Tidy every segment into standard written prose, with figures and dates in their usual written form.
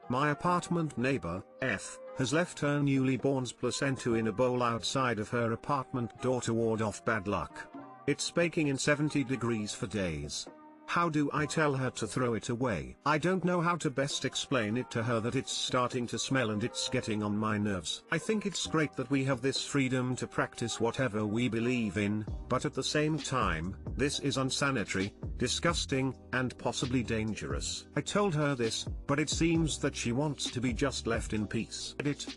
My apartment neighbor, F, has left her newly born's placenta in a bowl outside of her apartment door to ward off bad luck. It's baking in 70 degrees for days. How do I tell her to throw it away? I don't know how to best explain it to her that it's starting to smell and it's getting on my nerves. I think it's great that we have this freedom to practice whatever we believe in, but at the same time, this is unsanitary, disgusting, and possibly dangerous. I told her this, but it seems that she wants to be just left in peace.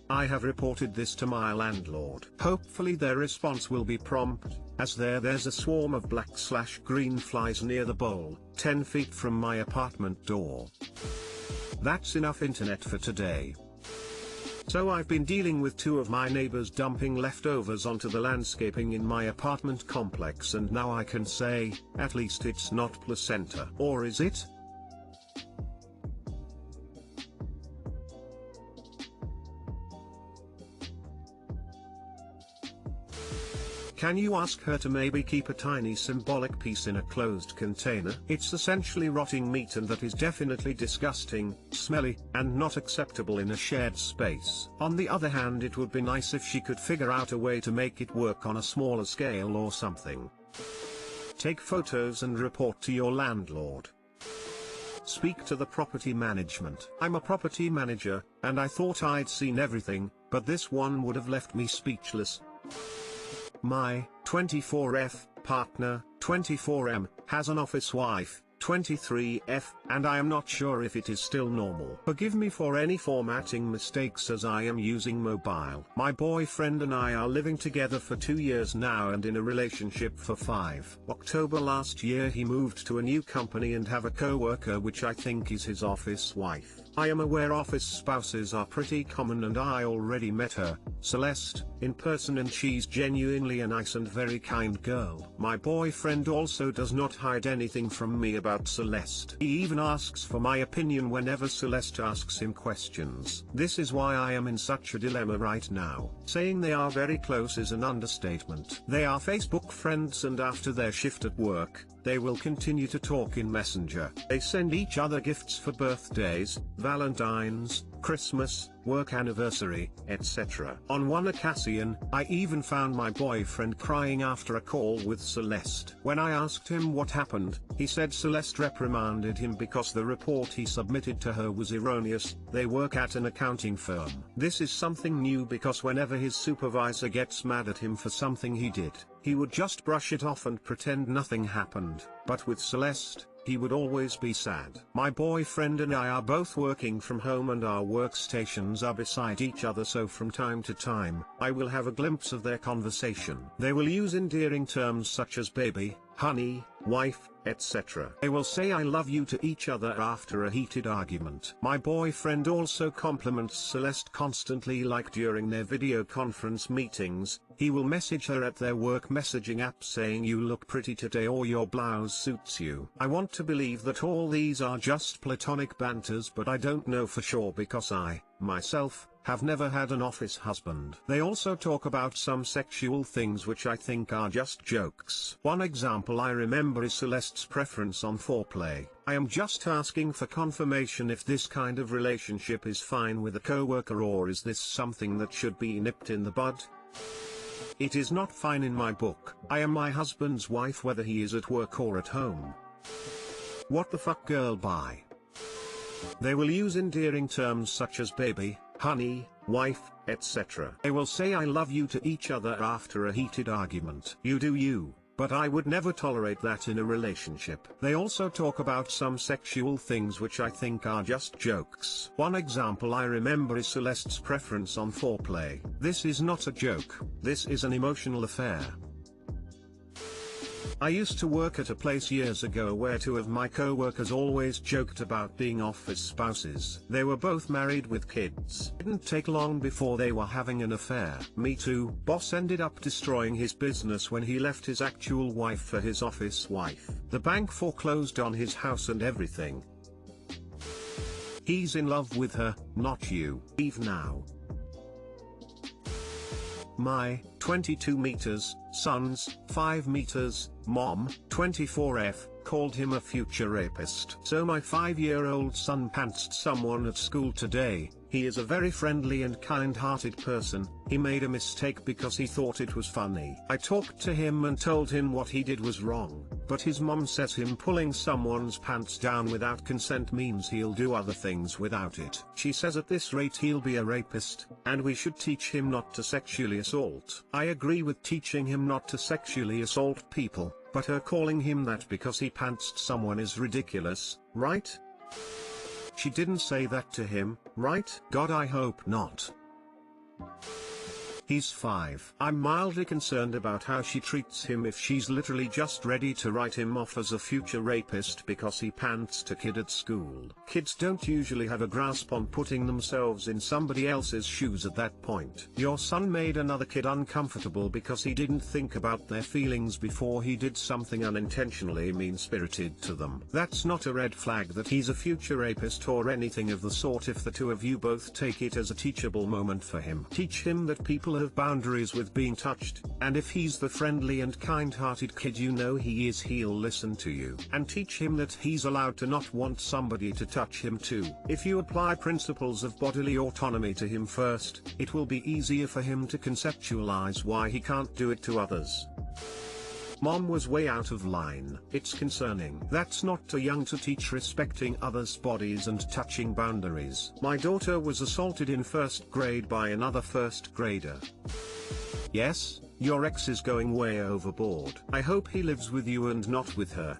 I have reported this to my landlord. Hopefully their response will be prompt, as there's a swarm of black/green flies near the bowl, 10 feet from my apartment door. That's enough internet for today. So I've been dealing with two of my neighbors dumping leftovers onto the landscaping in my apartment complex, and now I can say, at least it's not placenta. Or is it? Can you ask her to maybe keep a tiny symbolic piece in a closed container? It's essentially rotting meat, and that is definitely disgusting, smelly, and not acceptable in a shared space. On the other hand, it would be nice if she could figure out a way to make it work on a smaller scale or something. Take photos and report to your landlord. Speak to the property management. I'm a property manager, and I thought I'd seen everything, but this one would have left me speechless. My 24F partner, 24M, has an office wife, 23F, and I am not sure if it is still normal. Forgive me for any formatting mistakes as I am using mobile. My boyfriend and I are living together for 2 years now and in a relationship for 5. October last year he moved to a new company and have a co-worker which I think is his office wife. I am aware office spouses are pretty common, and I already met her, Celeste, in person, and she's genuinely a nice and very kind girl. My boyfriend also does not hide anything from me about Celeste. He even asks for my opinion whenever Celeste asks him questions. This is why I am in such a dilemma right now. Saying they are very close is an understatement. They are Facebook friends, and after their shift at work, they will continue to talk in Messenger. They send each other gifts for birthdays, Valentine's, Christmas, work anniversary, etc. On one occasion, I even found my boyfriend crying after a call with Celeste. When I asked him what happened, he said Celeste reprimanded him because the report he submitted to her was erroneous. They work at an accounting firm. This is something new because whenever his supervisor gets mad at him for something he did, he would just brush it off and pretend nothing happened. But with Celeste, he would always be sad. My boyfriend and I are both working from home, and our workstations are beside each other, so from time to time, I will have a glimpse of their conversation. They will use endearing terms such as baby, honey, wife, etc. They will say I love you to each other after a heated argument. My boyfriend also compliments Celeste constantly, like during their video conference meetings, he will message her at their work messaging app saying you look pretty today or your blouse suits you. I want to believe that all these are just platonic banters, but I don't know for sure because I, myself, have never had an office husband. They also talk about some sexual things which I think are just jokes. One example I remember is Celeste's preference on foreplay. I am just asking for confirmation if this kind of relationship is fine with a coworker, or is this something that should be nipped in the bud? It is not fine in my book. I am my husband's wife whether he is at work or at home. What the fuck, girl, bye. They will use endearing terms such as baby, honey, wife, etc. They will say I love you to each other after a heated argument. You do you, but I would never tolerate that in a relationship. They also talk about some sexual things which I think are just jokes. One example I remember is Celeste's preference on foreplay. This is not a joke, this is an emotional affair. I used to work at a place years ago where two of my co-workers always joked about being office spouses. They were both married with kids. It didn't take long before they were having an affair. Me too. Boss ended up destroying his business when he left his actual wife for his office wife. The bank foreclosed on his house and everything. He's in love with her, not you. Leave now. My, 22 meters, son's, 5 meters, mom, 24F, called him a future rapist. So my 5-year-old son pantsed someone at school today. He is a very friendly and kind-hearted person. He made a mistake because he thought it was funny. I talked to him and told him what he did was wrong, but his mom says him pulling someone's pants down without consent means he'll do other things without it. She says at this rate he'll be a rapist, and we should teach him not to sexually assault. I agree with teaching him not to sexually assault people, but her calling him that because he pantsed someone is ridiculous, right? She didn't say that to him, right? God, I hope not. He's 5. I'm mildly concerned about how she treats him if she's literally just ready to write him off as a future rapist because he pantsed a kid at school. Kids don't usually have a grasp on putting themselves in somebody else's shoes at that point. Your son made another kid uncomfortable because he didn't think about their feelings before he did something unintentionally mean-spirited to them. That's not a red flag that he's a future rapist or anything of the sort if the two of you both take it as a teachable moment for him. Teach him that people have boundaries with being touched, and if he's the friendly and kind-hearted kid you know he is, he'll listen to you. And teach him that he's allowed to not want somebody to touch him too. If you apply principles of bodily autonomy to him first, it will be easier for him to conceptualize why he can't do it to others. Mom was way out of line. It's concerning. That's not too young to teach respecting others' bodies and touching boundaries. My daughter was assaulted in 1st grade by another 1st grader. Yes, your ex is going way overboard. I hope he lives with you and not with her.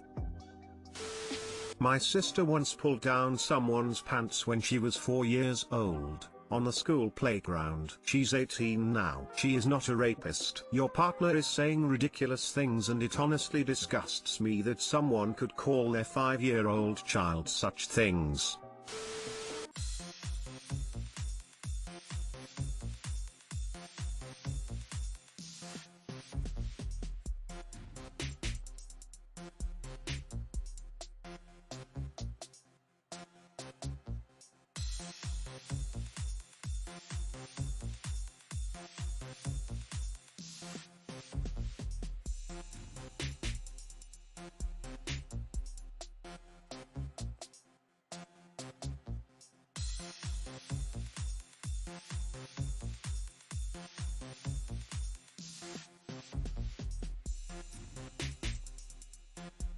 My sister once pulled down someone's pants when she was 4 years old. On the school playground. She's 18 now. She is not a rapist. Your partner is saying ridiculous things and it honestly disgusts me that someone could call their 5-year-old child such things.